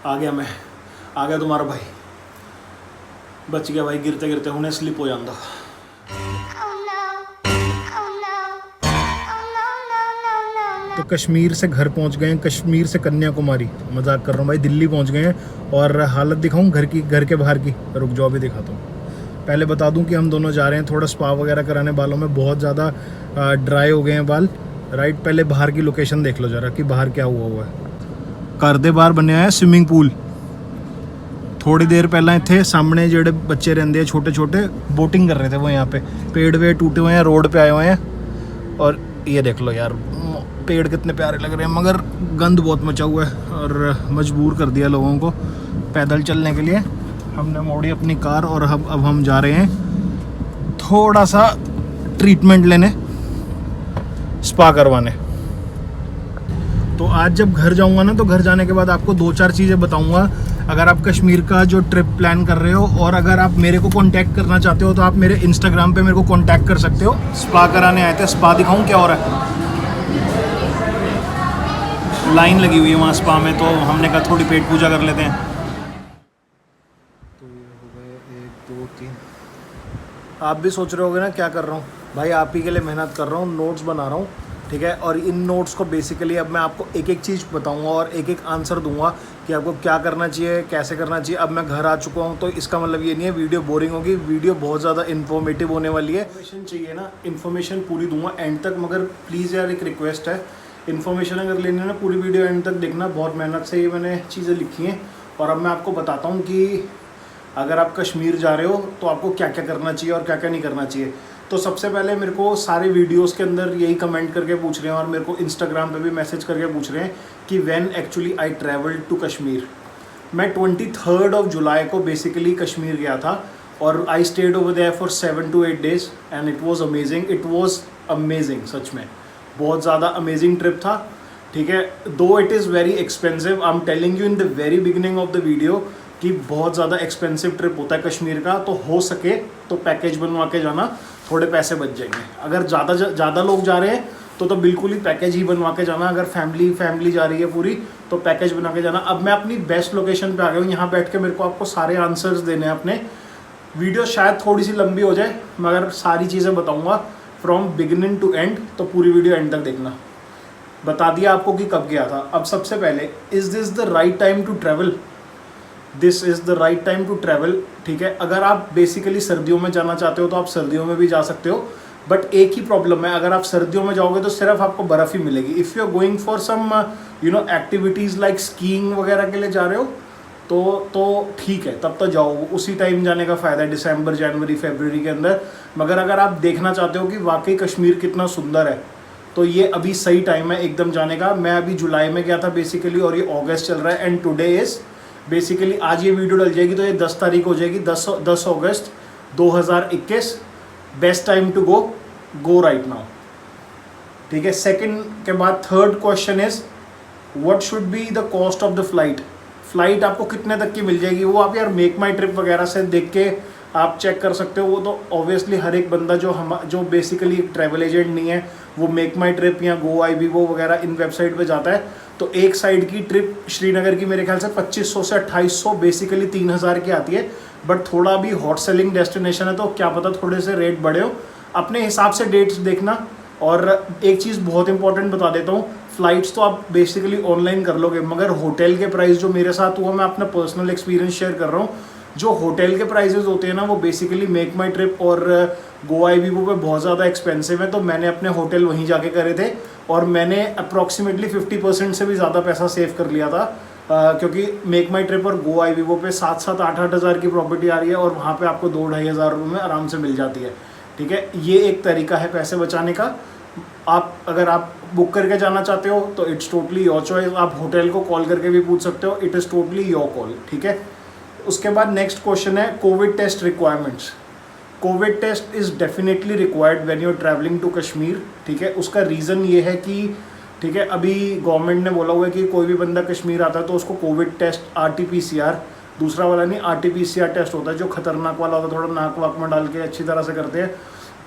आ गया तुम्हारा भाई, बच गया भाई, गिरते गिरते हुने स्लिप हो जाता। तो कश्मीर से घर पहुंच गए हैं, कश्मीर से कन्याकुमारी, मजाक कर रहा हूँ भाई, दिल्ली पहुंच गए हैं। और हालत दिखाऊं घर की, घर के बाहर की, रुक जाओ अभी दिखाता हूँ। पहले बता दूं कि हम दोनों जा रहे हैं थोड़ा स्पा वगैरह कराने, बालों में बहुत ज़्यादा ड्राई हो गए हैं बाल, राइट। पहले बाहर की लोकेशन देख लो जरा कि बाहर क्या हुआ है। घर दे बाहर बने हुए हैं स्विमिंग पूल। थोड़ी देर पहला इतने सामने जेडे बच्चे रहते हैं छोटे छोटे, बोटिंग कर रहे थे वो यहाँ पे। पेड़ वेड़ टूटे हुए हैं, रोड पे आए हुए हैं। और ये देख लो यार, पेड़ कितने प्यारे लग रहे हैं, मगर गंद बहुत मचा हुआ है और मजबूर कर दिया लोगों को पैदल चलने के लिए। हमने मोड़ी अपनी कार और अब हम जा रहे हैं थोड़ा सा ट्रीटमेंट लेने, स्पा करवाने। तो आज जब घर जाऊंगा ना, तो घर जाने के बाद आपको 2-4 चीज़ें बताऊंगा। अगर आप कश्मीर का जो ट्रिप प्लान कर रहे हो और अगर आप मेरे को कांटेक्ट करना चाहते हो तो आप मेरे इंस्टाग्राम पे मेरे को कांटेक्ट कर सकते हो। स्पा कराने आए थे, स्पा दिखाऊं क्या हो रहा है। लाइन लगी हुई है वहाँ स्पा में, तो हमने कहा थोड़ी पेट पूजा कर लेते हैं। तो ये हो गए 1 2 3। आप भी सोच रहे होगे ना क्या कर रहा हूँ भाई, आप ही के लिए मेहनत कर रहा हूँ, नोट्स बना रहा हूँ, ठीक है। और इन नोट्स को बेसिकली अब मैं आपको एक एक चीज़ बताऊंगा और एक एक आंसर दूंगा कि आपको क्या करना चाहिए, कैसे करना चाहिए। अब मैं घर आ चुका हूं, तो इसका मतलब ये नहीं है वीडियो बोरिंग होगी, वीडियो बहुत ज़्यादा इन्फॉर्मेटिव होने वाली है। इन्फॉर्मेशन चाहिए ना, इन्फॉर्मेशन पूरी दूंगा एंड तक, मगर प्लीज़ यार एक रिक्वेस्ट है, इन्फॉर्मेशन अगर लेनी है ना पूरी वीडियो एंड तक देखना। बहुत मेहनत से ये मैंने चीज़ें लिखी हैं और अब मैं आपको बताता हूँ कि अगर आप कश्मीर जा रहे हो तो आपको क्या क्या करना चाहिए और क्या क्या नहीं करना चाहिए। तो सबसे पहले मेरे को सारे वीडियोस के अंदर यही कमेंट करके पूछ रहे हैं और मेरे को इंस्टाग्राम पे भी मैसेज करके पूछ रहे हैं कि when actually I travelled to Kashmir. मैं 23 जुलाई को बेसिकली कश्मीर गया था और I stayed over there for 7 to 8 days and it was amazing. It was amazing, सच में बहुत ज़्यादा अमेजिंग ट्रिप था, ठीक है। Though it is very expensive, I am telling you in the very beginning of the video कि बहुत ज़्यादा एक्सपेंसिव ट्रिप होता है कश्मीर का। तो हो सके तो पैकेज बनवा के जाना, थोड़े पैसे बच जाएंगे। अगर ज़्यादा लोग जा रहे हैं तो बिल्कुल ही पैकेज ही बनवा के जाना। अगर फैमिली जा रही है पूरी तो पैकेज बना के जाना। अब मैं अपनी बेस्ट लोकेशन पे आ गया हूँ, यहाँ बैठ के मेरे को आपको सारे आंसर्स देने हैं अपने। वीडियो शायद थोड़ी सी लंबी हो जाए मगर सारी चीज़ें बताऊँगा फ्रॉम बिगिनिंग टू एंड, तो पूरी वीडियो एंड तक देखना। बता दिया आपको कि कब गया था। अब सबसे पहले, is this the right time to travel? This is the right time to travel, ठीक है। अगर आप बेसिकली सर्दियों में जाना चाहते हो तो आप सर्दियों में भी जा सकते हो, बट एक ही प्रॉब्लम है, अगर आप सर्दियों में जाओगे तो सिर्फ आपको बर्फ़ ही मिलेगी। If you are going for some activities like skiing वगैरह के लिए जा रहे हो तो ठीक है, तब तो जाओ, उसी टाइम जाने का फ़ायदा है, दिसंबर जनवरी फरवरी के अंदर। मगर अगर आप देखना चाहते हो कि वाकई कश्मीर कितना सुंदर है तो ये अभी सही टाइम है एकदम जाने का। मैं अभी जुलाई में गया था बेसिकली और ये अगस्त चल रहा है एंड टुडे इज़ बेसिकली, आज ये वीडियो डल जाएगी तो ये 10 तारीख हो जाएगी, 10 अगस्त 2021। Best time to go right now, ठीक है। सेकंड के बाद third question is what should be the cost of the flight आपको कितने तक की मिल जाएगी? वो आप यार मेक माई ट्रिप वगैरह से देख के आप चेक कर सकते हो। वो तो ऑब्वियसली हर एक बंदा जो बेसिकली एक ट्रैवल एजेंट नहीं है वो मेक माई ट्रिप या गो आई वो वगैरह इन वेबसाइट पे जाता है। तो एक साइड की ट्रिप श्रीनगर की मेरे ख्याल से 2500 से 2800 बेसिकली 3000 की आती है। बट थोड़ा भी हॉट सेलिंग डेस्टिनेशन है तो क्या पता थोड़े से रेट बढ़े हो, अपने हिसाब से डेट्स देखना। और एक चीज़ बहुत इंपॉर्टेंट बता देता हूँ, फ़्लाइट्स तो आप बेसिकली ऑनलाइन कर लोगे, मगर होटल के प्राइस जो मेरे साथ हुआ, मैं अपना पर्सनल एक्सपीरियंस शेयर कर रहा हूँ। जो होटल के प्राइसेस होते हैं ना वो बेसिकली मेक माई ट्रिप और गोवा वीवो पे बहुत ज़्यादा एक्सपेंसिव है। तो मैंने अपने होटल वहीं जाके करे थे और मैंने अप्रॉक्सीमेटली 50% से भी ज़्यादा पैसा सेव कर लिया था, क्योंकि मेक माई ट्रिप और गोवा वीवो पे 7-8 हज़ार की प्रॉपर्टी आ रही है और वहाँ पे आपको 2-2.5 हज़ार रुपये में आराम से मिल जाती है, ठीक है। ये एक तरीका है पैसे बचाने का। अगर आप बुक करके जाना चाहते हो तो इट्स टोटली योर चॉइस। आप होटल को कॉल करके भी पूछ सकते हो, it is totally your call, ठीक है। उसके बाद नेक्स्ट क्वेश्चन है covid test requirements. Covid test is definitely required when you are travelling to Kashmir, ठीक है। उसका रीज़न ये है कि ठीक है, अभी गवर्नमेंट ने बोला हुआ है कि कोई भी बंदा कश्मीर आता है तो उसको कोविड टेस्ट RT-PCR, दूसरा वाला नहीं RT-PCR टेस्ट होता है जो खतरनाक वाला होता है, थोड़ा नाक वाक में डाल के अच्छी तरह से करते हैं,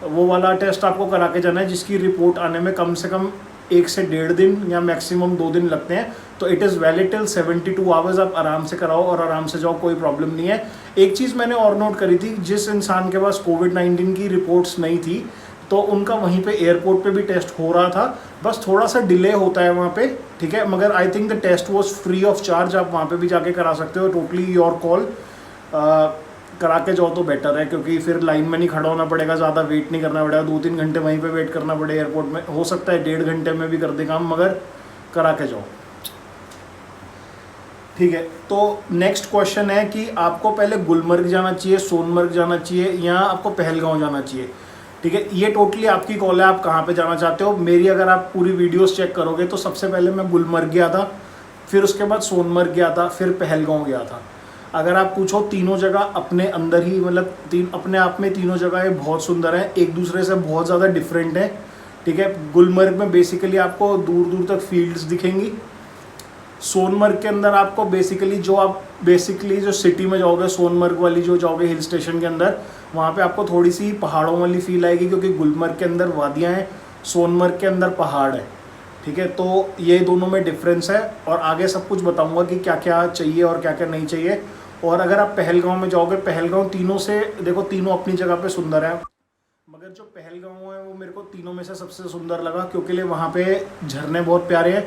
वो वाला टेस्ट आपको करा के जाना है, जिसकी रिपोर्ट आने में कम से कम 1 से 1.5 दिन या मैक्सिमम 2 दिन लगते हैं। तो तो it is valid till 72 hours. आप आराम से कराओ और आराम से जाओ, कोई प्रॉब्लम नहीं है। एक चीज़ मैंने और नोट करी थी, जिस इंसान के पास कोविड-19 की रिपोर्ट्स नहीं थी तो उनका वहीं पे एयरपोर्ट पे भी टेस्ट हो रहा था, बस थोड़ा सा डिले होता है वहाँ पे, ठीक है। मगर I think the test was free of charge, आप वहाँ पे भी जाके करा सकते हो, टोटली योर कॉल। करा के जाओ तो बेटर है, क्योंकि फिर लाइन में नहीं खड़ा होना पड़ेगा, ज़्यादा वेट नहीं करना पड़ेगा, 2-3 घंटे वहीं पे वेट करना पड़े एयरपोर्ट में। हो सकता है 1.5 घंटे में भी कर दे काम, मगर करा के जाओ, ठीक है। तो नेक्स्ट क्वेश्चन है कि आपको पहले गुलमर्ग जाना चाहिए, सोनमर्ग जाना चाहिए, या आपको पहलगांव जाना चाहिए, ठीक है। ये टोटली आपकी कॉल है, आप कहाँ पे जाना चाहते हो। मेरी अगर आप पूरी वीडियोस चेक करोगे तो सबसे पहले मैं गुलमर्ग गया था, फिर उसके बाद सोनमर्ग गया था, फिर पहलगांव गया था। अगर आप पूछो, तीनों जगह अपने अंदर ही मतलब अपने आप में तीनों जगह बहुत सुंदर हैं, एक दूसरे से बहुत ज़्यादा डिफरेंट है, ठीक है। गुलमर्ग में बेसिकली आपको दूर दूर तक फील्ड्स दिखेंगी। सोनमर्ग के अंदर आपको बेसिकली जो सिटी में जाओगे, सोनमर्ग वाली जो जाओगे हिल स्टेशन के अंदर, वहाँ पे आपको थोड़ी सी पहाड़ों वाली फील आएगी, क्योंकि गुलमर्ग के अंदर वादियाँ हैं, सोनमर्ग के अंदर पहाड़ है, ठीक है। तो ये दोनों में डिफरेंस है, और आगे सब कुछ बताऊंगा कि क्या क्या चाहिए और क्या क्या नहीं चाहिए। और अगर आप पहलगांव में जाओगे, पहलगांव तीनों से देखो, तीनों अपनी जगह पे सुंदर है, मगर जो पहलगांव है वो मेरे को तीनों में से सबसे सुंदर लगा, क्योंकि वहाँ पे झरने बहुत प्यारे हैं,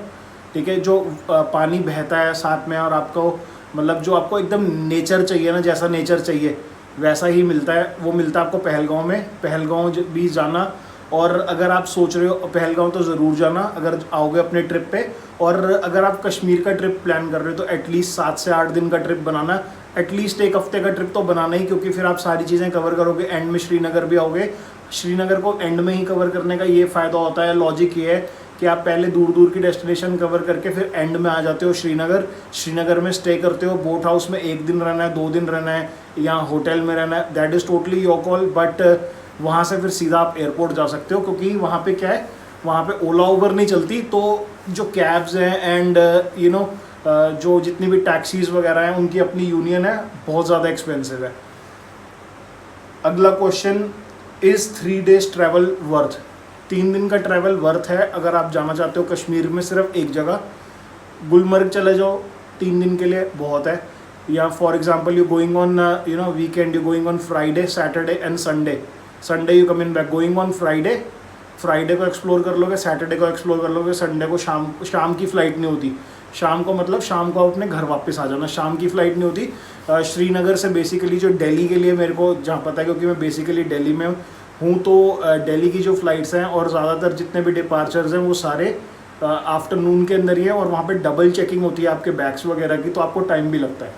ठीक है। जो पानी बहता है साथ में, और आपको मतलब जो आपको एकदम नेचर चाहिए ना, जैसा नेचर चाहिए वैसा ही मिलता है, वो मिलता है आपको पहलगांव में। पहलगांव भी जाना, और अगर आप सोच रहे हो पहलगांव तो ज़रूर जाना अगर आओगे अपने ट्रिप पे। और अगर आप कश्मीर का ट्रिप प्लान कर रहे हो तो एटलीस्ट 7 से 8 दिन का ट्रिप बनाना, एटलीस्ट 1 हफ्ते का ट्रिप तो बनाना ही, क्योंकि फिर आप सारी चीज़ें कवर करोगे। एंड में श्रीनगर भी आओगे, श्रीनगर को एंड में ही कवर करने का ये फ़ायदा होता है, लॉजिक ये है कि आप पहले दूर दूर की डेस्टिनेशन कवर करके फिर एंड में आ जाते हो श्रीनगर में स्टे करते हो। बोट हाउस में 1 दिन रहना है, 2 दिन रहना है, या होटल में रहना है, that is totally your call. But वहाँ से फिर सीधा आप एयरपोर्ट जा सकते हो, क्योंकि वहाँ पे क्या है, वहाँ पे ओला उबर नहीं चलती, तो जो कैब्स हैं एंड जो जितनी भी टैक्सीज वगैरह हैं उनकी अपनी यूनियन है, बहुत ज़्यादा एक्सपेंसिव है। अगला question, is 3 days travel worth? 3 दिन का ट्रैवल वर्थ है अगर आप जाना चाहते हो कश्मीर में सिर्फ एक जगह। गुलमर्ग चले जाओ 3 दिन के लिए, बहुत है। या for example you going on weekend, you going on Friday, Saturday and Sunday you come in back. Going on Friday को एक्सप्लोर कर लोगे, सैटरडे को एक्सप्लोर कर लोगे, संडे को शाम की फ़्लाइट नहीं होती। शाम को मतलब शाम को आप अपने घर वापस आ जाना, शाम की फ़्लाइट नहीं होती। श्रीनगर से बेसिकली जो दिल्ली के लिए मेरे को जहाँ पता है, क्योंकि मैं बेसिकली दिल्ली में हूँ, तो दिल्ली की जो फ़्लाइट्स हैं और ज़्यादातर जितने भी डिपार्चर्स हैं वो सारे आफ्टरनून के अंदर ही है, और वहाँ पे डबल चेकिंग होती है आपके बैग्स वगैरह की, तो आपको टाइम भी लगता है।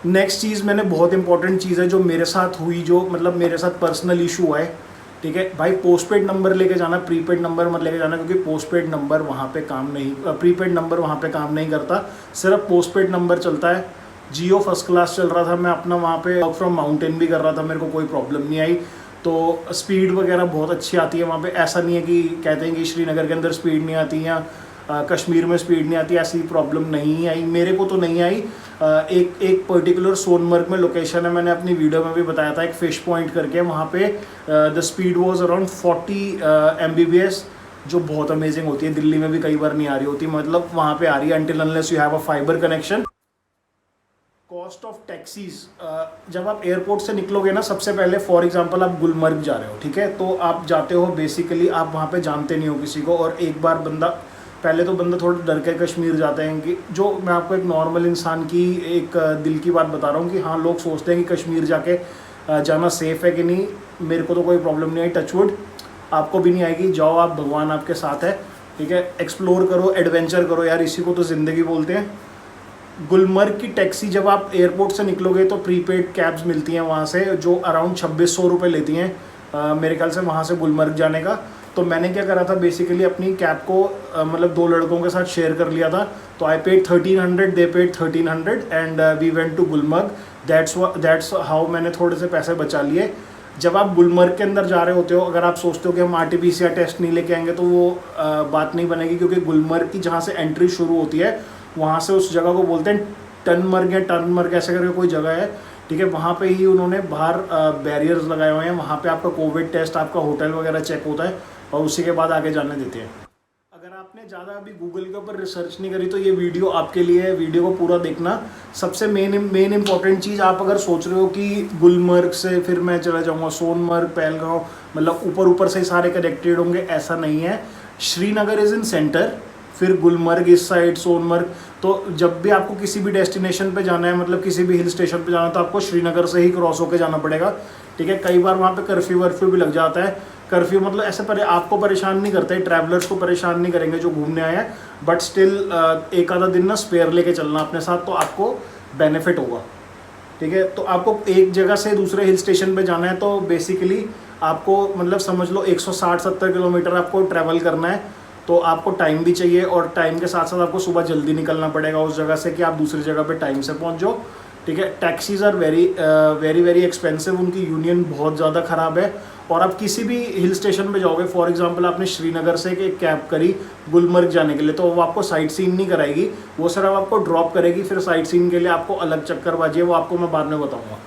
नेक्स्ट चीज़, मैंने बहुत इंपॉर्टेंट चीज़ है जो मेरे साथ हुई, जो मतलब मेरे साथ पर्सनल इशू हुआ है, ठीक है भाई। पोस्टपेड नंबर लेके जाना, प्रीपेड नंबर मत लेके जाना, क्योंकि पोस्टपेड नंबर वहाँ पे काम नहीं, प्रीपेड नंबर वहाँ पे काम नहीं करता, सिर्फ पोस्टपेड नंबर चलता है। जियो फर्स्ट क्लास चल रहा था, मैं अपना वहाँ पे वर्क फ्रॉम माउंटेन भी कर रहा था, मेरे को कोई प्रॉब्लम नहीं आई। तो स्पीड वगैरह बहुत अच्छी आती है वहाँ पे, ऐसा नहीं है कि कहते हैं कि श्रीनगर के अंदर स्पीड नहीं आती या कश्मीर में स्पीड नहीं आती, ऐसी प्रॉब्लम नहीं आई, मेरे को तो नहीं आई। एक पर्टिकुलर सोनमर्ग में लोकेशन है, मैंने अपनी वीडियो में भी बताया था, एक फ़िश पॉइंट करके, वहाँ पे the speed was around 40 Mbps, जो बहुत अमेजिंग होती है, दिल्ली में भी कई बार नहीं आ रही होती, मतलब वहाँ पे आ रही है, until unless you have a fibre connection. Cost of taxis, जब आप एयरपोर्ट से निकलोगे ना, सबसे पहले फॉर एग्जांपल आप गुलमर्ग जा रहे हो, ठीक है, तो आप जाते हो बेसिकली, आप वहाँ पे जानते नहीं हो किसी को, और एक बार पहले तो बंदा थोड़ा डर के कश्मीर जाते हैं, कि जो मैं आपको एक नॉर्मल इंसान की एक दिल की बात बता रहा हूँ, कि हाँ लोग सोचते हैं कि कश्मीर जाके जाना सेफ़ है कि नहीं। मेरे को तो कोई प्रॉब्लम नहीं आई, टचवुड, आपको भी नहीं आएगी, जाओ आप, भगवान आपके साथ है, ठीक है। एक्सप्लोर करो, एडवेंचर करो यार, इसी को तो ज़िंदगी बोलते हैं। गुलमर्ग की टैक्सी, जब आप एयरपोर्ट से निकलोगे तो प्रीपेड कैब्स मिलती हैं वहाँ से, जो अराउंड 2600 रुपये लेती हैं मेरे ख्याल से वहाँ से गुलमर्ग जाने का। तो मैंने क्या करा था, बेसिकली अपनी कैब को मतलब 2 लड़कों के साथ शेयर कर लिया था, तो I paid 1300, they paid 1300 and we went to Gulmarg. That's how मैंने थोड़े से पैसे बचा लिए। जब आप गुलमर्ग के अंदर जा रहे होते हो, अगर आप सोचते हो कि हम RT-PCR टेस्ट नहीं लेके आएंगे, तो वो बात नहीं बनेगी, क्योंकि गुलमर्ग की जहाँ से एंट्री शुरू होती है, वहाँ से उस जगह को बोलते हैं टनमर्ग या टर्नमर्ग, ऐसे करके कोई जगह है, ठीक है। वहाँ पे ही उन्होंने बाहर बैरियर्स लगाए हुए हैं, वहाँ पे आपका कोविड टेस्ट, आपका होटल वगैरह चेक होता है, और उसी के बाद आगे जाने देते हैं। अगर आपने ज़्यादा अभी गूगल के ऊपर रिसर्च नहीं करी तो ये वीडियो आपके लिए है, वीडियो को पूरा देखना। सबसे मेन इंपॉर्टेंट चीज़, आप अगर सोच रहे हो कि गुलमर्ग से फिर मैं चला जाऊँगा सोनमर्ग, पहलगांव, मतलब ऊपर ऊपर से ही सारे कनेक्टेड होंगे, ऐसा नहीं है। श्रीनगर इज़ इन सेंटर, फिर गुलमर्ग इस साइड, सोनमर्ग। तो जब भी आपको किसी भी डेस्टिनेशन पे जाना है, मतलब किसी भी हिल स्टेशन पे जाना है, तो आपको श्रीनगर से ही क्रॉस होकर जाना पड़ेगा, ठीक है। कई बार वहाँ पे कर्फ्यू वर्फ्यू भी लग जाता है। कर्फ्यू मतलब ऐसे आपको परेशान नहीं करते, ट्रैवलर्स को परेशान नहीं करेंगे जो घूमने आए हैं, बट स्टिल एक आधा दिन ना स्पेयर लेके चलना अपने साथ, तो आपको बेनिफिट होगा, ठीक है। तो आपको एक जगह से दूसरे हिल स्टेशन पे जाना है तो बेसिकली आपको मतलब समझ लो 160-70 किलोमीटर आपको ट्रैवल करना है। तो आपको टाइम भी चाहिए, और टाइम के साथ साथ आपको सुबह जल्दी निकलना पड़ेगा उस जगह से कि आप दूसरी जगह पे टाइम से पहुंच जाओ, ठीक है। टैक्सीज आर वेरी एक्सपेंसिव, उनकी यूनियन बहुत ज़्यादा ख़राब है। और आप किसी भी हिल स्टेशन पे जाओगे, फॉर एग्जांपल आपने श्रीनगर से एक कैब करी गुलमर्ग जाने के लिए, तो वो आपको साइट सीन नहीं कराएगी, वो सिर्फ आपको ड्रॉप करेगी, फिर साइट सीन के लिए आपको अलग चक्करबाजी है, वो आपको मैं बाद में बताऊँगा।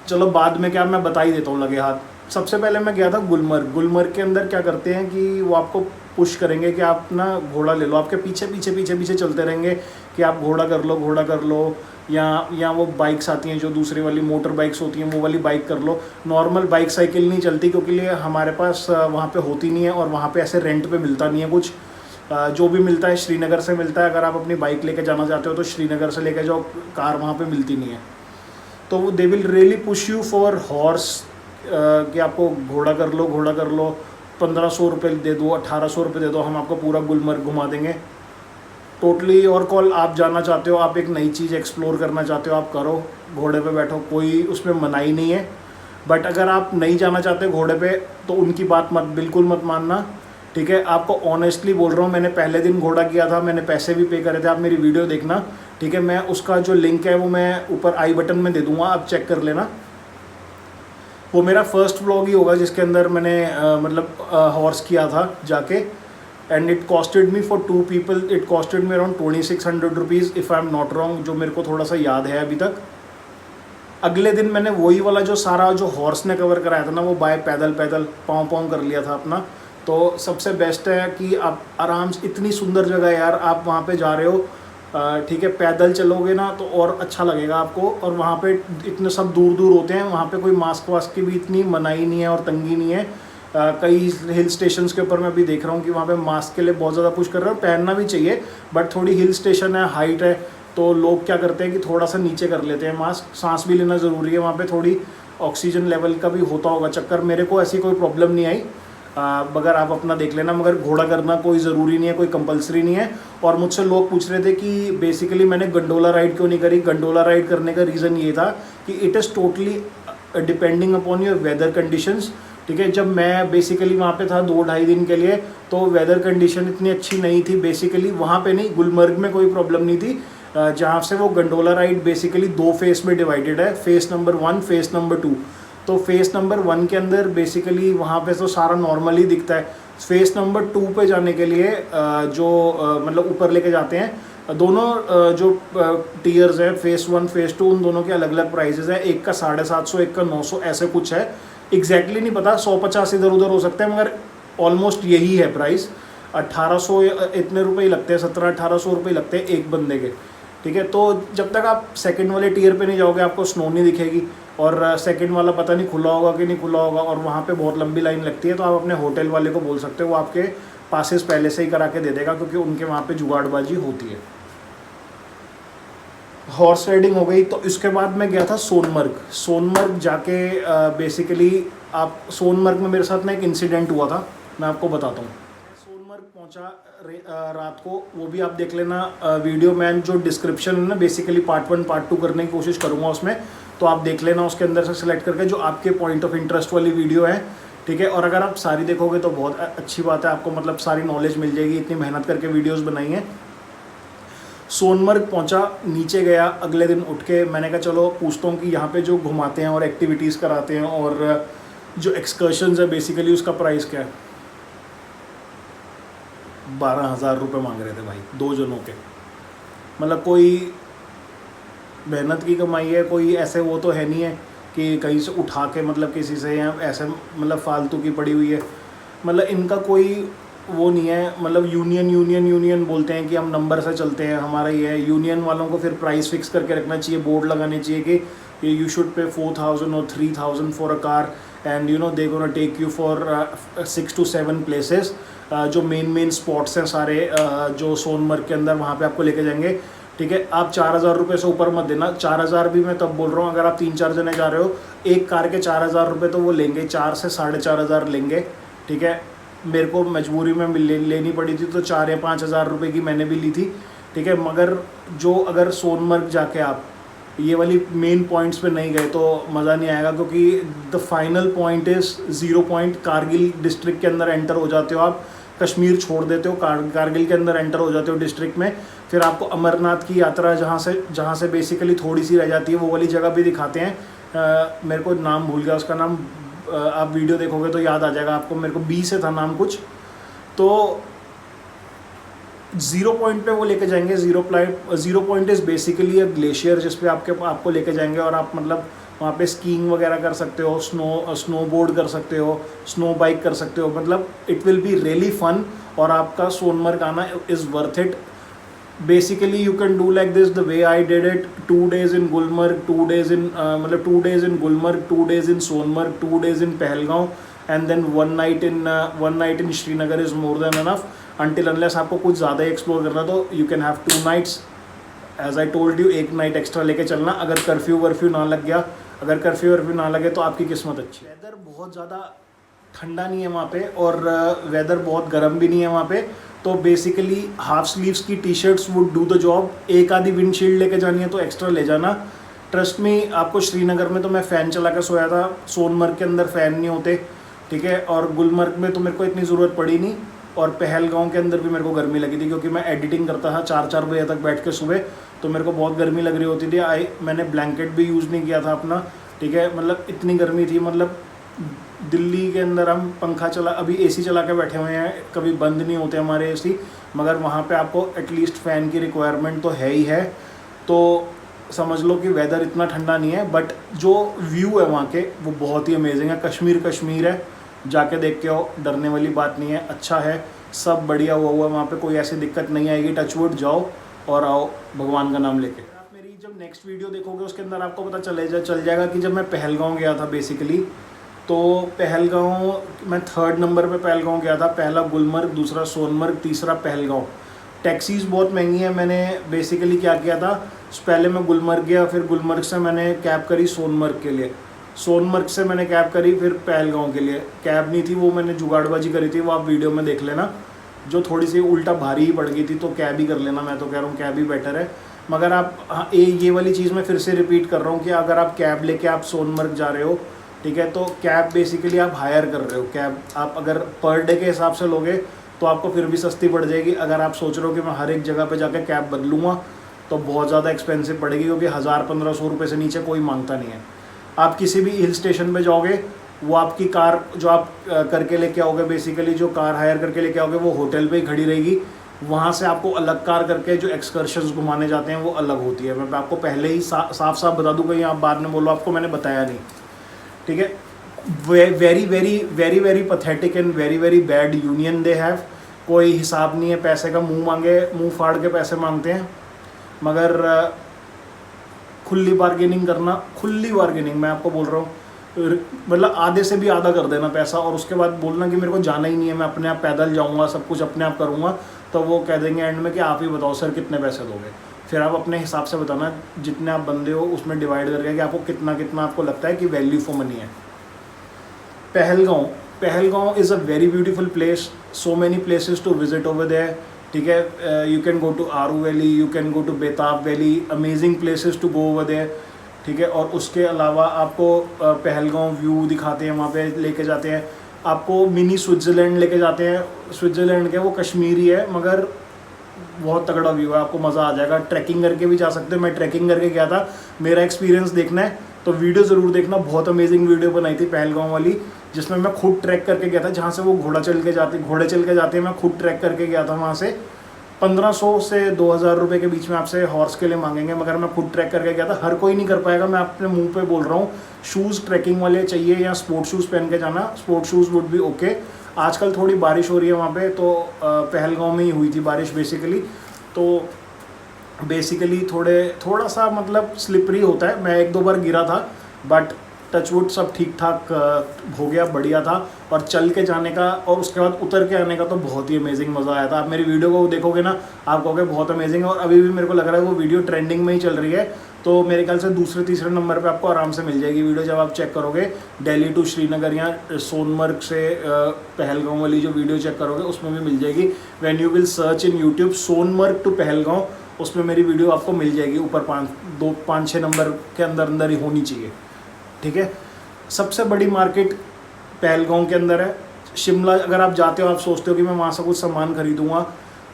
चलो बाद में क्या, मैं बता ही देता हूँ लगे हाथ। सबसे पहले मैं गया था गुलमर्ग। गुलमर्ग के अंदर क्या करते हैं कि वो आपको पुश करेंगे कि आप ना घोड़ा ले लो, आपके पीछे पीछे पीछे पीछे चलते रहेंगे कि आप घोड़ा कर लो, घोड़ा कर लो, या वो बाइक्स आती हैं जो दूसरी वाली मोटर बाइक्स होती हैं, वो वाली बाइक कर लो। नॉर्मल बाइक साइकिल नहीं चलती, क्योंकि लिए हमारे पास वहाँ पे होती नहीं है, और वहाँ पे ऐसे रेंट पे मिलता नहीं है कुछ। जो भी मिलता है श्रीनगर से मिलता है। अगर आप अपनी बाइक लेके जाना चाहते हो तो श्रीनगर से लेके जाओ, कार वहाँ पे मिलती नहीं है। तो वो they will really push you for horse, कि आपको घोड़ा कर लो, घोड़ा कर लो, 1500 रुपये दे दो, 1800 रुपये दे दो, हम आपको पूरा गुलमर्ग घुमा देंगे टोटली। और कॉल आप जाना चाहते हो, आप एक नई चीज़ एक्सप्लोर करना चाहते हो, आप करो, घोड़े पे बैठो, कोई उसमें मनाही नहीं है। बट अगर आप नहीं जाना चाहते घोड़े पे तो उनकी बात बिल्कुल मत मानना, ठीक है। आपको ऑनेस्टली बोल रहा हूँ, मैंने पहले दिन घोड़ा किया था, मैंने पैसे भी पे करे थे, आप मेरी वीडियो देखना, ठीक है। मैं उसका जो लिंक है वो मैं ऊपर आई बटन में दे दूँगा, आप चेक कर लेना। वो मेरा फर्स्ट व्लॉग ही होगा जिसके अंदर मैंने मतलब हॉर्स किया था जाके, and it costed me for 2 people, it costed me around 2600 rupees if I am not wrong, जो मेरे को थोड़ा सा याद है अभी तक। अगले दिन मैंने वही वाला जो सारा जो हॉर्स ने कवर कराया था ना, वो बाय पैदल पाँव कर लिया था अपना। तो सबसे बेस्ट है कि आप आराम से, इतनी सुंदर जगह है यार, आप वहाँ पे जा रहे हो, ठीक है, पैदल चलोगे ना तो और अच्छा लगेगा आपको। और वहाँ पे इतने सब दूर दूर होते हैं, वहाँ पे कोई मास्क वास्क की भी इतनी मनाही नहीं है और तंगी नहीं है। कई हिल स्टेशंस के ऊपर मैं अभी देख रहा हूँ कि वहाँ पे मास्क के लिए बहुत ज़्यादा पुश कर रहे हैं, पहनना भी चाहिए, बट थोड़ी हिल स्टेशन है, हाइट है, तो लोग क्या करते हैं कि थोड़ा सा नीचे कर लेते हैं मास्क। सांस भी लेना ज़रूरी है, वहाँ पे थोड़ी ऑक्सीजन लेवल का भी होता होगा चक्कर। मेरे को ऐसी कोई प्रॉब्लम नहीं आई, मगर आप अपना देख लेना। मगर घोड़ा करना कोई ज़रूरी नहीं है, कोई कंपलसरी नहीं है। और मुझसे लोग पूछ रहे थे कि बेसिकली मैंने गंडोला राइड क्यों नहीं करी। गंडोला राइड करने का रीज़न ये था कि it is totally depending upon your weather conditions, ठीक है। जब मैं बेसिकली वहाँ पे था 2-2.5 दिन के लिए, तो वेदर कंडीशन इतनी अच्छी नहीं थी बेसिकली वहाँ पे, नहीं गुलमर्ग में कोई प्रॉब्लम नहीं थी। जहाँ से वो गंडोला राइड बेसिकली 2 फेस में डिवाइडेड है, फेस नंबर 1, फेस नंबर 2। तो फेस नंबर 1 के अंदर बेसिकली वहाँ पे तो सारा नॉर्मल ही दिखता है। फेस नंबर 2 पे जाने के लिए जो मतलब ऊपर लेके जाते हैं, दोनों जो टीयर्स हैं, फेस 1 फेस 2, उन दोनों के अलग अलग प्राइजेज़ हैं। एक का 750, एक का 900, ऐसे कुछ है, एग्जैक्टली नहीं पता, 150 इधर उधर हो सकते हैं, मगर ऑलमोस्ट यही है प्राइस। 1800 इतने रुपए ही लगते हैं, 1700-1800 रुपये लगते हैं एक बंदे के, ठीक है। तो जब तक आप सेकंड वाले टीयर पे नहीं जाओगे आपको स्नो नहीं दिखेगी, और सेकंड वाला पता नहीं खुला होगा कि नहीं खुला होगा, और वहाँ पे बहुत लंबी लाइन लगती है। तो आप अपने होटल वाले को बोल सकते हो, वो आपके पासेस पहले से ही करा के दे देगा, क्योंकि उनके वहाँ पे जुगाड़बाजी होती है। हॉर्स राइडिंग हो गई। तो इसके बाद मैं गया था सोनमर्ग। सोनमर्ग जाके बेसिकली आप, सोनमर्ग में मेरे साथ ना एक इंसिडेंट हुआ था, मैं आपको बताता हूँ। सोनमर्ग पहुँचा रात को, वो भी आप देख लेना वीडियो। मैं जो डिस्क्रिप्शन है ना, बेसिकली पार्ट 1 पार्ट 2 करने की कोशिश करूँगा उसमें, तो आप देख लेना उसके अंदर से सिलेक्ट करके जो आपके पॉइंट ऑफ इंटरेस्ट वाली वीडियो है, ठीक है। और अगर आप सारी देखोगे तो बहुत अच्छी बात है, आपको मतलब सारी नॉलेज मिल जाएगी, इतनी मेहनत करके वीडियोस बनाई हैं। सोनमर्ग पहुंचा, नीचे गया, अगले दिन उठ के मैंने कहा चलो पूछता हूँ कि यहाँ पे जो घुमाते हैं और एक्टिविटीज़ कराते हैं और जो एक्सकर्शंस है बेसिकली उसका प्राइस क्या है। 12,000 रुपये मांग रहे थे भाई 2 जनों के। मतलब कोई मेहनत की कमाई है, कोई ऐसे वो तो है नहीं है कि कहीं से उठा के मतलब किसी से, या ऐसे मतलब फालतू की पड़ी हुई है। मतलब इनका कोई वो नहीं है, मतलब यूनियन बोलते हैं कि हम नंबर से चलते हैं, हमारा ये है। यूनियन वालों को फिर प्राइस फिक्स करके रखना चाहिए, बोर्ड लगाने चाहिए कि यू शुड पे 4,000 और 3,000 for a car and you know they gonna take you for 6 to 7 places. जो मेन स्पॉट्स हैं सारे जो सोनमर्ग के अंदर, वहाँ पे आपको लेके जाएंगे। ठीक है, आप 4,000 रुपये से ऊपर मत देना। 4,000 भी मैं तब बोल रहा हूँ अगर आप 3-4 जने जा रहे हो, एक कार के 4,000 रुपये तो वो लेंगे, 4 से 4,500 लेंगे। ठीक है, मेरे को मजबूरी में लेनी पड़ी थी तो 4 या 5,000 रुपये की मैंने भी ली थी। ठीक है, मगर जो अगर सोनमर्ग जाके आप ये वाली मेन पॉइंट्स पे नहीं गए तो मज़ा नहीं आएगा, क्योंकि the final point is 0 point. Kargil district के अंदर एंटर हो जाते हो आप, कश्मीर छोड़ देते हो, कारगिल के अंदर एंटर हो जाते हो डिस्ट्रिक्ट में। फिर आपको अमरनाथ की यात्रा जहाँ से बेसिकली थोड़ी सी रह जाती है, वो वाली जगह भी दिखाते हैं। मेरे को नाम भूल गया उसका नाम, आप वीडियो देखोगे तो याद आ जाएगा आपको। मेरे को 20 से था नाम कुछ। तो 0 पॉइंट पे वो लेके जाएंगे। 0 point is basically a glacier जिस पे आपको लेके जाएंगे, और आप मतलब वहाँ पे स्कीइंग वगैरह कर सकते हो, स्नो बोर्ड कर सकते हो, स्नो बाइक कर सकते हो। मतलब it will be really fun, और आपका सोनमर्ग आना is worth it. Basically you can do like this the way I did it, 2 days in Gulmarg, 2 days in मतलब 2 days in Gulmarg, 2 days in Sonmarg, 2 days in Pahalgam, and then 1 night in Srinagar is more than enough. Until unless आपको कुछ ज़्यादा explore करना तो you can have 2 nights। As I told you, 1 night extra लेके चलना। अगर curfew ना लग गया, अगर कर्फ्यू ना लगे तो आपकी किस्मत अच्छी है। वेदर बहुत ज़्यादा ठंडा नहीं है वहाँ पे, और वेदर बहुत गर्म भी नहीं है वहाँ पे। तो बेसिकली हाफ स्लीव्स की T shirts would do the job. एक आधी विंडशील्ड लेके जानी है तो एक्स्ट्रा ले जाना। ट्रस्ट में, आपको श्रीनगर में तो मैं फ़ैन चला कर सोया था, सोनमर्ग के अंदर फ़ैन नहीं होते। ठीक है, और गुलमर्ग में तो मेरे को इतनी ज़रूरत पड़ी नहीं, और पहलगांव के अंदर भी मेरे को गर्मी लगी थी, क्योंकि मैं एडिटिंग करता था 4-4 बजे तक बैठ के सुबह, तो मेरे को बहुत गर्मी लग रही होती थी। मैंने ब्लैंकेट भी यूज़ नहीं किया था अपना। ठीक है, मतलब इतनी गर्मी थी। मतलब दिल्ली के अंदर हम पंखा चला, अभी एसी चला के बैठे हुए हैं, कभी बंद नहीं होते हमारे एसी, मगर वहाँ पे आपको एटलीस्ट फ़ैन की रिक्वायरमेंट तो है ही है। तो समझ लो कि वेदर इतना ठंडा नहीं है, बट जो व्यू है वहाँ के वो बहुत ही अमेजिंग है। कश्मीर है, जाके देख के आओ, डरने वाली बात नहीं है, अच्छा है, सब बढ़िया हुआ वहाँ पे, कोई ऐसी दिक्कत नहीं आएगी। टचवुड, जाओ और आओ भगवान का नाम लेके। आप मेरी जब नेक्स्ट वीडियो देखोगे उसके अंदर आपको पता चल जाएगा कि जब मैं पहलगांव गया था बेसिकली, तो पहलगांव मैं 3rd नंबर पे पहलगांव गया था। पहला गुलमर्ग, दूसरा सोनमर्ग, तीसरा पहलगांव। टैक्सीज़ बहुत महंगी हैं। मैंने बेसिकली क्या किया था, पहले मैं गुलमर्ग गया, फिर गुलमर्ग से मैंने कैब करी सोनमर्ग के लिए, सोनमर्ग से मैंने कैब करी फिर पहलगांव के लिए। कैब नहीं थी, वो मैंने जुगाड़बाजी करी थी, वो आप वीडियो में देख लेना, जो थोड़ी सी उल्टा भारी ही पड़ गई थी, तो कैब ही कर लेना। मैं तो कह रहा हूँ कैब ही बेटर है। मगर आप हाँ, ये वाली चीज़ मैं फिर से रिपीट कर रहा हूँ कि अगर आप कैब लेके आप सोनमर्ग जा रहे हो, ठीक है, तो कैब बेसिकली आप हायर कर रहे हो। कैब आप अगर पर डे के हिसाब से लोगे तो आपको फिर भी सस्ती पड़ जाएगी। अगर आप सोच रहे हो कि मैं हर एक जगह पे जाके कैब बदलूँगा तो बहुत ज़्यादा एक्सपेंसिव पड़ेगी, क्योंकि 1,000-1,500 रुपये से नीचे कोई मांगता नहीं है। आप किसी भी हिल स्टेशन पे जाओगे, वो आपकी कार जो आप करके लेके आओगे, बेसिकली जो कार हायर करके लेके आओगे, वो होटल पे ही खड़ी रहेगी। वहाँ से आपको अलग कार करके जो एक्सकर्शंस घुमाने जाते हैं वो अलग होती है। मैं आपको पहले ही साफ बाता दूँ, कहीं आप बाद में बोलो आपको मैंने बताया नहीं। ठीक है, very pathetic and very bad union they have. कोई हिसाब नहीं है पैसे का, मुंह फाड़ के पैसे मांगते हैं। मगर खुली बार्गेनिंग मैं आपको बोल रहा हूँ, मतलब आधे से भी आधा कर देना पैसा, और उसके बाद बोलना कि मेरे को जाना ही नहीं है, मैं अपने आप पैदल जाऊँगा, सब कुछ अपने आप करूँगा, तो वो कह देंगे एंड में कि आप ही बताओ सर कितने पैसे दोगे। फिर आप अपने हिसाब से बताना, जितने आप बंदे हो उसमें डिवाइड करके कि आपको कितना आपको लगता है कि वैल्यू फॉर मनी है। Pahalgam is a very beautiful place, so many places to visit over there. ठीक है, you can go to Aru valley, you can go to Betaab valley, amazing places to go over there. ठीक है, और उसके अलावा आपको Pahalgam view दिखाते हैं, वहाँ पे लेके जाते हैं आपको, मिनी स्विट्ज़रलैंड लेके जाते हैं। स्विट्ज़रलैंड के वो कश्मीरी है, मगर बहुत तगड़ा व्यू है, आपको मज़ा आ जाएगा। ट्रैकिंग करके भी जा सकते हो, मैं ट्रैकिंग करके गया था, मेरा एक्सपीरियंस देखना है तो वीडियो ज़रूर देखना। बहुत अमेजिंग वीडियो बनाई थी पहलगांव वाली, जिसमें मैं खुद ट्रैक करके गया था। जहाँ से वो घोड़े चल के जाते हैं, मैं खुद ट्रैक करके गया था। वहाँ से 1,500 से 2,000 रुपये के बीच में आपसे हॉर्स के लिए मांगेंगे, मगर मैं खुद ट्रैक करके गया था। हर कोई नहीं कर पाएगा, मैं अपने मुंह पे बोल रहा हूँ। शूज़ ट्रैकिंग वाले चाहिए या स्पोर्ट्स शूज़ पहन के जाना, sports shoes would be okay. आजकल थोड़ी बारिश हो रही है वहाँ पे, तो पहलगांव में ही हुई थी बारिश बेसिकली। तो बेसिकली थोड़ा सा मतलब स्लिपरी होता है, मैं 1-2 बार गिरा था, बट टचवुड सब ठीक ठाक हो गया, बढ़िया था। और चल के जाने का और उसके बाद उतर के आने का तो बहुत ही अमेजिंग मज़ा आया था। आप मेरी वीडियो को देखोगे ना, आप कहोगे बहुत अमेजिंग है, और अभी भी मेरे को लग रहा है वो वीडियो ट्रेंडिंग में ही चल रही है। तो मेरे ख्याल से दूसरे-तीसरे नंबर पे आपको आराम से मिल जाएगी वीडियो जब आप चेक करोगे। दिल्ली टू श्रीनगर या सोनमर्ग से पहलगांव वाली जो वीडियो चेक करोगे उसमें भी मिल जाएगी। When you will search in YouTube Sonmarg to Pahalgam, उसमें मेरी वीडियो आपको मिल जाएगी, ऊपर 5-6 नंबर के अंदर ही होनी चाहिए, ठीक है। सबसे बड़ी मार्केट पहलगांव के अंदर है। शिमला अगर आप जाते हो, आप सोचते हो कि मैं वहाँ से कुछ सामान खरीदूंगा,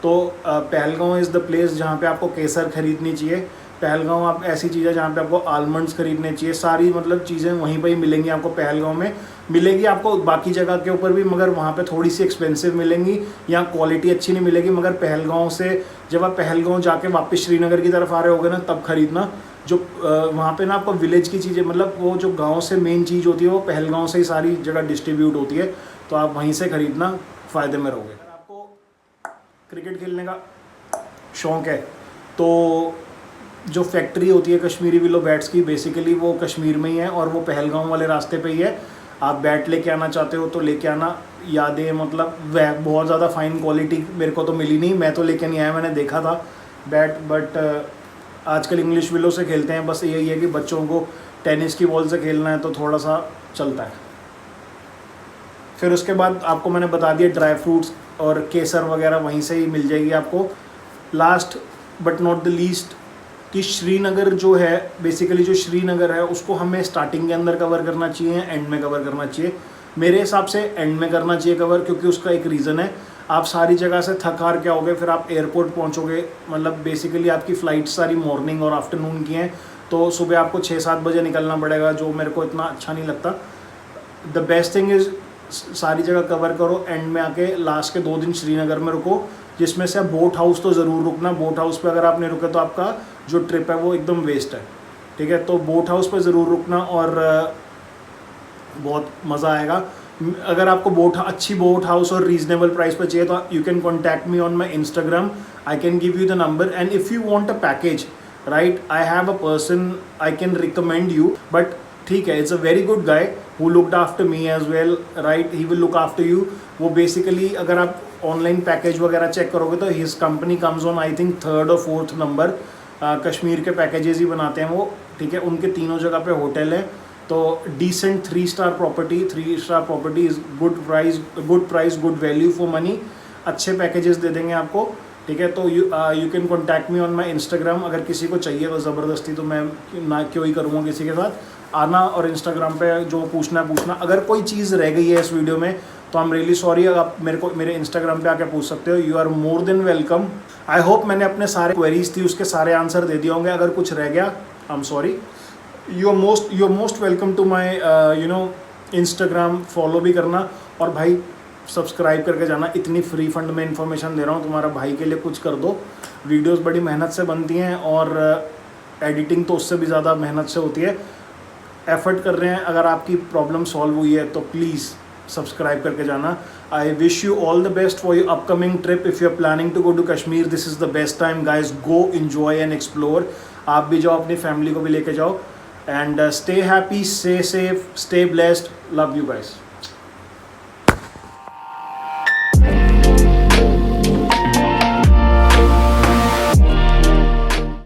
तो पहलगांव इज़ द प्लेस जहाँ पे आपको केसर खरीदनी चाहिए। पहलगांव आप ऐसी चीज़ें जहाँ पे आपको आलमंड्स खरीदने चाहिए, सारी मतलब चीज़ें वहीं पर ही मिलेंगी आपको, पहलगांव में मिलेगी आपको, बाकी जगह के ऊपर भी, मगर वहाँ पे थोड़ी सी एक्सपेंसिव मिलेंगी, यहाँ क्वालिटी अच्छी नहीं मिलेगी। मगर पहलगांव से जब आप पहलगांव जाके वापस श्रीनगर की तरफ आ रहे होगे ना, तब खरीदना। जो वहाँ पे ना आपको विलेज की चीज़ें, मतलब वो जो गांव से मेन चीज़ होती है वो पहलगांव से ही सारी जगह डिस्ट्रीब्यूट होती है, तो आप वहीं से खरीदना, फ़ायदे में रहोगे। अगर आपको क्रिकेट खेलने का शौक़ है तो जो फैक्ट्री होती है कश्मीरी विलो बैट्स की, बेसिकली वो कश्मीर में ही है और वो पहलगांव वाले रास्ते पे ही है। आप बैट लेके आना चाहते हो तो लेके आना। यादें मतलब वह बहुत ज़्यादा फ़ाइन क्वालिटी मेरे को तो मिली नहीं, मैं तो लेके नहीं आया, मैंने देखा था बैट, बट आजकल इंग्लिश विलो से खेलते हैं। बस यही है कि बच्चों को टेनिस की बॉल से खेलना है तो थोड़ा सा चलता है। फिर उसके बाद आपको मैंने बता दिया ड्राई फ्रूट्स और केसर वगैरह वहीं से ही मिल जाएगी आपको। Last but not the least कि श्रीनगर जो है, बेसिकली जो श्रीनगर है उसको हमें स्टार्टिंग के अंदर कवर करना चाहिए, एंड में कवर करना चाहिए। मेरे हिसाब से एंड में करना चाहिए कवर, क्योंकि उसका एक रीज़न है। आप सारी जगह से थक हार के आओगे, फिर आप एयरपोर्ट पहुंचोगे, मतलब बेसिकली आपकी फ़्लाइट सारी मॉर्निंग और आफ्टरनून की हैं, तो सुबह आपको 6-7 बजे निकलना पड़ेगा, जो मेरे को इतना अच्छा नहीं लगता। द बेस्ट थिंग इज़ सारी जगह कवर करो, एंड में आके लास्ट के 2 दिन श्रीनगर में रुको, जिसमें से बोट हाउस तो ज़रूर रुकना। बोट हाउस पे अगर आप नहीं रुके तो आपका जो ट्रिप है वो एकदम वेस्ट है, ठीक है। तो बोट हाउस पे ज़रूर रुकना और बहुत मज़ा आएगा। अगर आपको अच्छी बोट हाउस और रीजनेबल प्राइस पर चाहिए तो you can contact me on my Instagram, I can give you the number, and if you want a package, right, I have a person I can recommend you, but ठीक है, it's a very good guy who looked after me as well, right, he will look after you. वो basically अगर आप online package वगैरह check करोगे तो his company comes on I think 3rd और 4th number. Kashmir के पैकेजेस ही बनाते हैं वो, ठीक है। उनके तीनों जगह पे होटल है, तो decent 3 star property is good price good value for money, अच्छे पैकेजेस दे देंगे आपको, ठीक है। तो you can contact me on my Instagram. अगर किसी को चाहिए तो ज़बरदस्ती तो मैं ना क्यों ही करूँगा किसी के साथ, आना और इंस्टाग्राम पे जो पूछना। अगर कोई चीज़ रह गई है इस वीडियो में तो आई एम रियली सॉरी, आप मेरे इंस्टाग्राम पे आके पूछ सकते हो, you are more than welcome. I hope मैंने अपने सारे क्वेरीज थी उसके सारे आंसर दे दिए होंगे। अगर कुछ रह गया I am sorry. You are most welcome to my Instagram, follow भी करना, और भाई सब्सक्राइब करके जाना। इतनी फ्री फंड में इन्फॉर्मेशन दे रहा हूँ, तुम्हारा भाई के लिए कुछ कर दो। वीडियोस बड़ी मेहनत से बनती हैं और एडिटिंग तो उससे भी ज़्यादा मेहनत से होती है। एफर्ट कर रहे हैं, अगर आपकी प्रॉब्लम सॉल्व हुई है तो प्लीज़ सब्सक्राइब करके जाना। I wish you all the best for your upcoming trip. If you are planning to go to Kashmir, this is the best time guys, go enjoy and explore. आप भी जाओ, अपनी family को भी लेके जाओ, and stay happy, stay safe, stay blessed, love you guys.